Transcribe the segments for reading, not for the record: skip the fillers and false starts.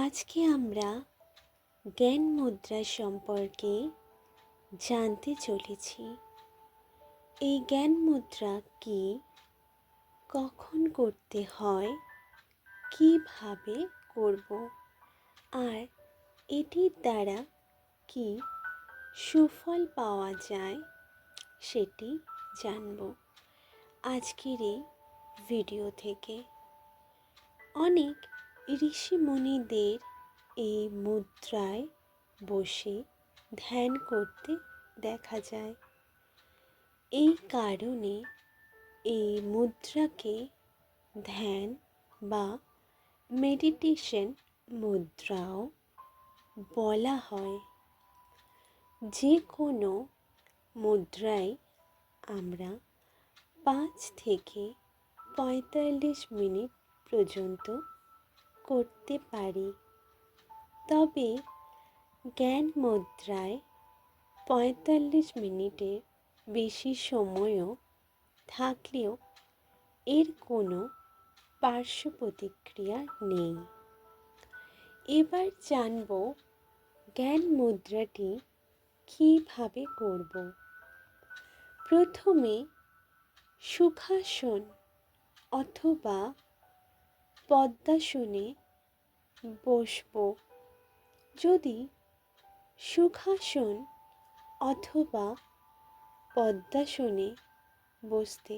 আজকে আমরা জ্ঞান মুদ্রা সম্পর্কে জানতে চলেছি। এই জ্ঞান মুদ্রা কি, কখন করতে হয়, কিভাবে করব, আর এটির দ্বারা কি সুফল পাওয়া যায় সেটি জানব আজকের এই ভিডিও থেকে। অনেক ঋষিমুনিদের এই মুদ্রায় বসে ধ্যান করতে দেখা যায়। এই কারণে এই মুদ্রাকে ধ্যান বা মেডিটেশন মুদ্রাও বলা হয়। যে কোনো মুদ্রায় আমরা 5 থেকে 45 মিনিট পর্যন্ত করতে পারি। তবে জ্ঞান মুদ্রায় 45 মিনিটের বেশি সময়ও থাকলেও এর কোনো পার্শ্ব প্রতিক্রিয়া নেই। এবার জানব জ্ঞান মুদ্রাটি কীভাবে করব। প্রথমে সুখাসন অথবা পদ্মাসনে বসব। যদি সুখাসন অথবা পদ্মাসনে বসতে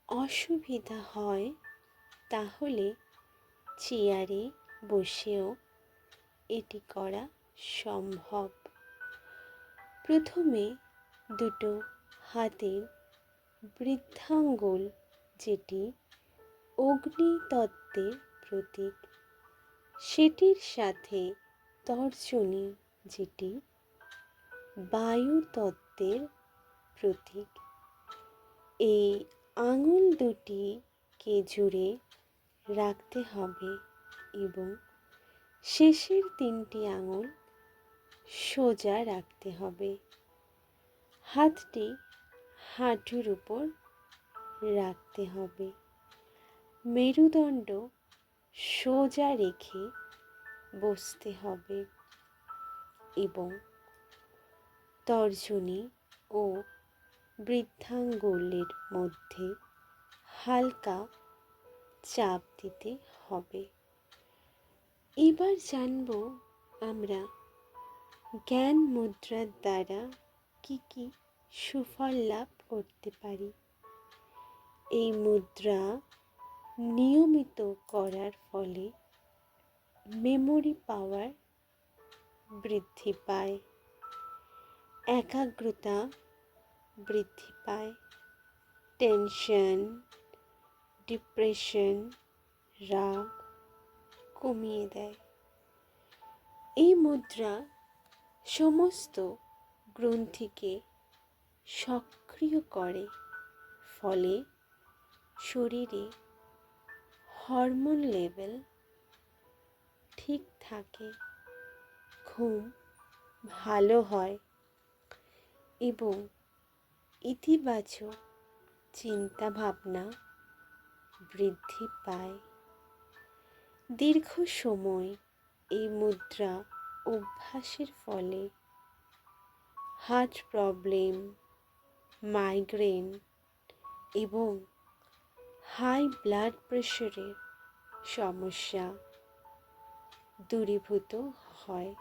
অসুবিধা হয় তাহলে চেয়ারে বসেও এটি করা সম্ভব। প্রথমে দুটো হাতের বৃদ্ধাঙ্গুল, যেটি অগ্নিতত্ত্বের প্রতীক, সেটির সাথে তর্জনী, যেটি বায়ুতত্ত্বের প্রতীক, এই আঙুল দুটিকে জুড়ে রাখতে হবে এবং শেষের 3টি আঙুল সোজা রাখতে হবে। হাতটি হাঁটুর উপর রাখতে হবে। মেরুদণ্ড সোজা রেখে বসতে হবে এবং তর্জনী ও বৃদ্ধাঙ্গুলের মধ্যে হালকা চাপ দিতে হবে। এবার জানব আমরা জ্ঞান মুদ্রার দ্বারা কি কি সুফল লাভ করতে পারি। এই মুদ্রা নিয়মিত করার ফলে মেমোরি পাওয়ার বৃদ্ধি পায়, একাগ্রতা বৃদ্ধি পায়, টেনশন, ডিপ্রেশন, রাগ কমিয়ে দেয়। এই মুদ্রা সমস্ত গ্রন্থিকে সক্রিয় করে, ফলে শরীরে হরমোন লেভেল ঠিক থাকে, ঘুম ভালো হয় এবং ইতিবাচক চিন্তাভাবনা বৃদ্ধি পায়। দীর্ঘ সময় এই মুদ্রা অভ্যাসের ফলে হার্ট প্রবলেম, মাইগ্রেন এবং হাই ব্লাড প্রেশারের সমস্যা দূরীভূত হয়।